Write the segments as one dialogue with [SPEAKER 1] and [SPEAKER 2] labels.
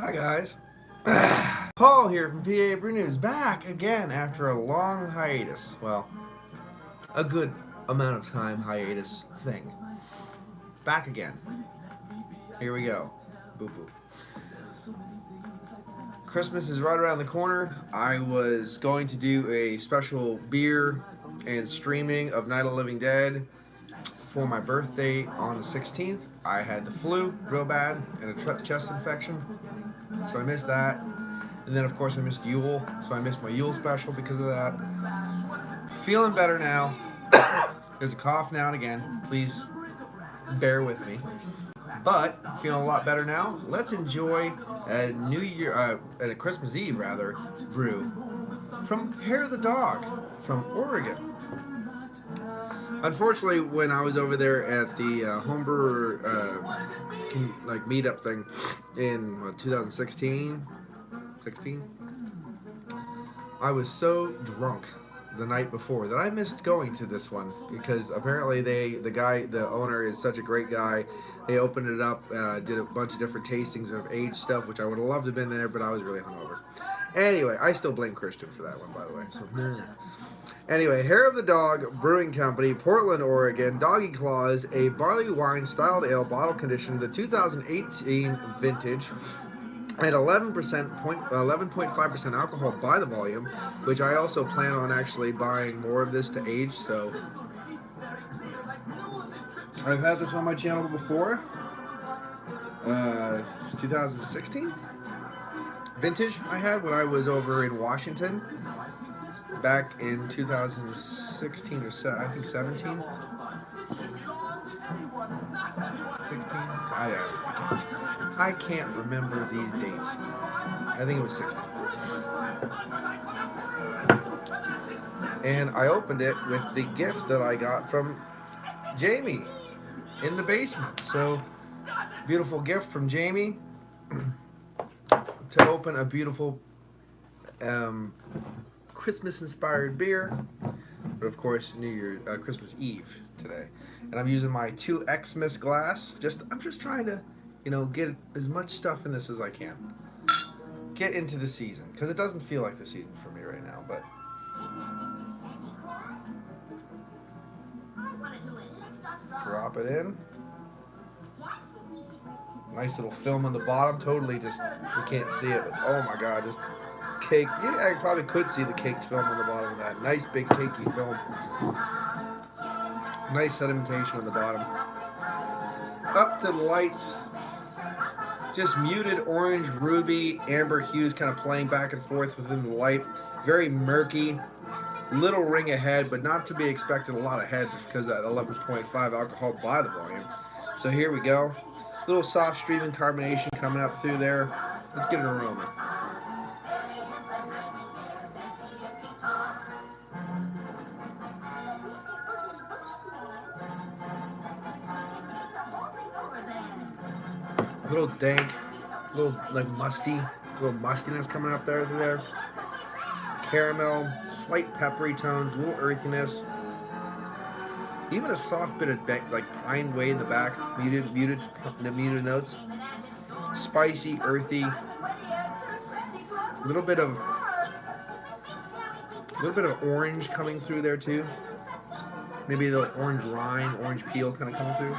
[SPEAKER 1] Hi guys, Paul here from PABrewNews, back again after a long hiatus. Well, a good amount of time hiatus thing. Back again. Here we go. Boo boo. Christmas is right around the corner. I was going to do a special beer and streaming of Night of the Living Dead for my birthday on the 16th. I had the flu real bad and a chest infection, so I missed that. And then, of course, I missed Yule, so I missed my Yule special because of that. Feeling better now. There's a cough now and again. Please bear with me. But feeling a lot better now. Let's enjoy a New Year, a Christmas Eve rather, brew from Hair of the Dog from Oregon. Unfortunately, when I was over there at the homebrewer meetup thing in 2016, I was so drunk the night before that I missed going to this one because apparently the owner is such a great guy. They opened it up, did a bunch of different tastings of aged stuff, which I would have loved to have been there, but I was really hungover. Anyway, I still blame Christian for that one, by the way. So, anyway, Hair of the Dog Brewing Company, Portland, Oregon, Doggie Claws, a barley wine styled ale, bottle conditioned, the 2018 vintage, at 11.5% alcohol by the volume, which I also plan on actually buying more of this to age. So I've had this on my channel before. 2016 vintage I had when I was over in Washington back in 2016 or I think 17. 16? I can't remember these dates. I think it was 16. And I opened it with the gift that I got from Jamie in the basement. So, beautiful gift from Jamie to open a beautiful Christmas-inspired beer. But of course, Christmas Eve today. And I'm using my 2 Xmas glass. I'm just trying to, get as much stuff in this as I can. Get into the season, because it doesn't feel like the season for me right now, but drop it in. Nice little film on the bottom. Totally you can't see it, but oh my god, just cake. Yeah, I probably could see the caked film on the bottom of that. Nice big cakey film. Nice sedimentation on the bottom. Up to the lights. Just muted orange, ruby, amber hues kind of playing back and forth within the light. Very murky. Little ring ahead, but not to be expected a lot ahead because of that 11.5 alcohol by the volume. So here we go. Little soft streaming carbonation coming up through there. Let's get an aroma. A little dank, a little mustiness coming up there through there. Caramel, slight peppery tones, a little earthiness. Even a soft bit of pine way in the back, muted notes. Spicy, earthy. A little bit of orange coming through there too. Maybe a little orange rind, orange peel kind of coming through.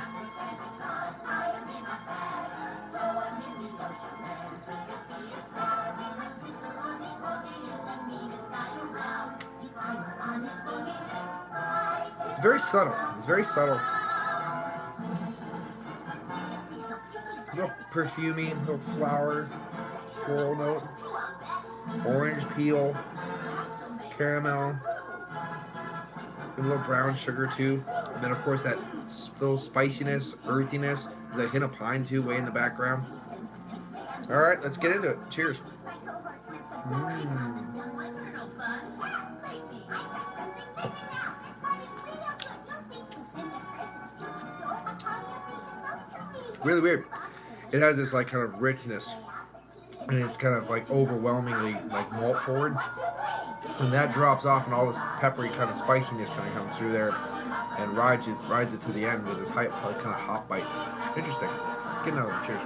[SPEAKER 1] It's very subtle. It's very subtle. A little perfumey, a little flower, floral note. Orange peel, caramel, a little brown sugar too. And then of course that little spiciness, earthiness. There's a hint of pine too, way in the background. All right, let's get into it. Cheers. Really weird. It has this kind of richness, and it's kind of overwhelmingly malt forward. And that drops off, and all this peppery kind of spiciness kind of comes through there, and rides it to the end with this kind of hop bite. Interesting. Let's get another one. Cheers.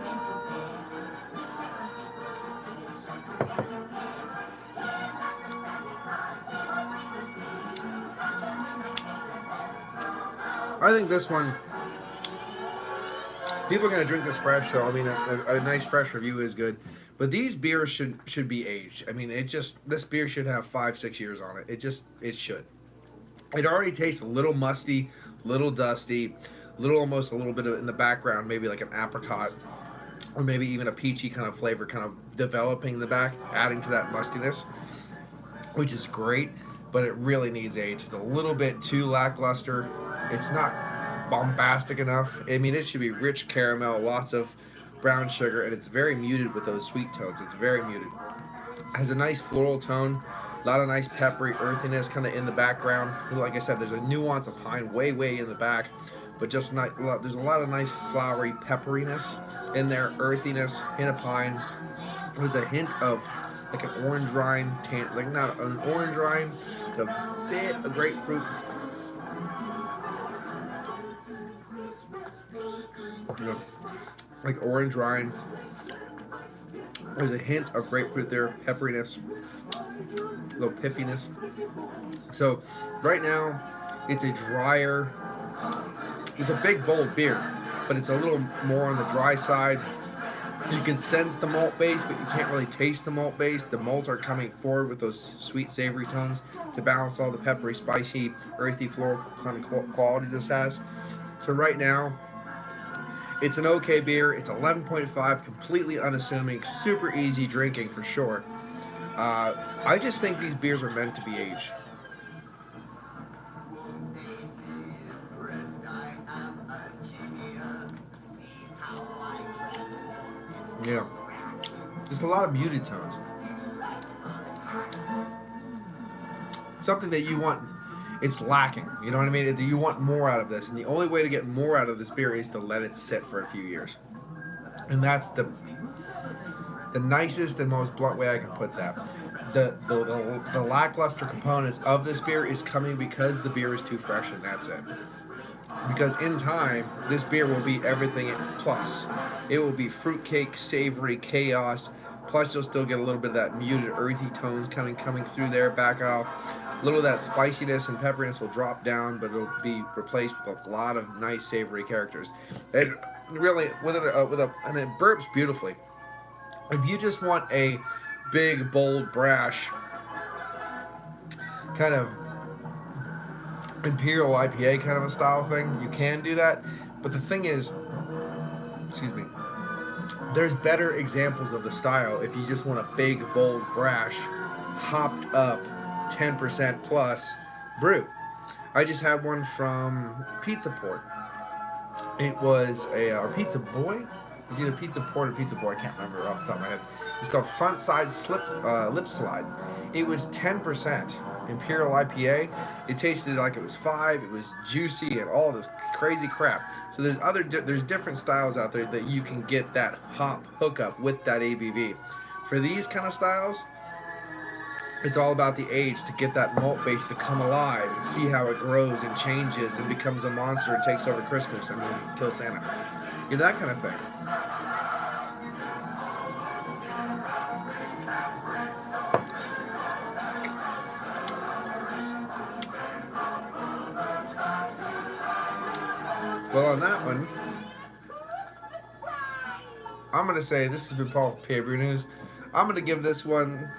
[SPEAKER 1] I think this one, people are going to drink this fresh, so I mean, a nice fresh review is good. But these beers should be aged. I mean, this beer should have 5-6 years on it. It should. It already tastes a little musty, little dusty, almost a little bit of in the background, maybe like an apricot, or maybe even a peachy kind of flavor, kind of developing in the back, adding to that mustiness, which is great. But it really needs age. It's a little bit too lackluster. It's not bombastic enough. I mean, it should be rich caramel, lots of brown sugar, and it's very muted with those sweet tones. It's very muted. It has a nice floral tone, a lot of nice peppery earthiness kind of in the background. Like I said, there's a nuance of pine way in the back, but just not. There's a lot of nice flowery pepperiness in there, earthiness, hint of pine. There's a hint of like an orange rind, like not an orange rind, but a bit of grapefruit. You know, like orange rind. There's a hint of grapefruit there, pepperiness, a little piffiness. So right now, it's a drier. It's a big, bold beer, but it's a little more on the dry side. You can sense the malt base, but you can't really taste the malt base. The malts are coming forward with those sweet, savory tones to balance all the peppery, spicy, earthy, floral kind of qualities this has. So right now, it's an okay beer. It's 11.5, completely unassuming, super easy drinking for sure. I just think these beers are meant to be aged. Yeah, just a lot of muted tones. Something that you want, it's lacking. You know what I mean? You want more out of this, and the only way to get more out of this beer is to let it sit for a few years. And that's the nicest and most blunt way I can put that. The lackluster components of this beer is coming because the beer is too fresh, and that's it. Because in time, this beer will be everything plus. It will be fruitcake, savory, chaos. Plus, you'll still get a little bit of that muted, earthy tones coming through there, back off. A little of that spiciness and pepperiness will drop down, but it'll be replaced with a lot of nice, savory characters. And really, and it burps beautifully. If you just want a big, bold, brash kind of Imperial IPA kind of a style thing, you can do that. But the thing is, excuse me, there's better examples of the style if you just want a big, bold, brash, hopped up, 10% plus brew. I just had one from Pizza Port. It was or Pizza Boy. It's either Pizza Port or Pizza Boy. I can't remember off the top of my head. It's called Front Side Lip Slide. It was 10% Imperial IPA. It tasted like it was 5. It was juicy and all this crazy crap. So there's different styles out there that you can get that hop hookup with that ABV. For these kind of styles, it's all about the age to get that malt base to come alive and see how it grows and changes and becomes a monster and takes over Christmas and then kill Santa. You know, that kind of thing. Well, on that one, I'm going to say this has been Paul from PABrewNews. I'm going to give this one,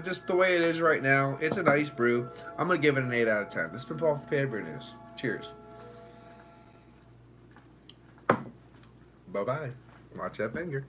[SPEAKER 1] just the way it is right now, it's a nice brew. I'm going to give it an 8 out of 10. This has been Paul from PABrewNews. Cheers. Bye-bye. Watch that finger.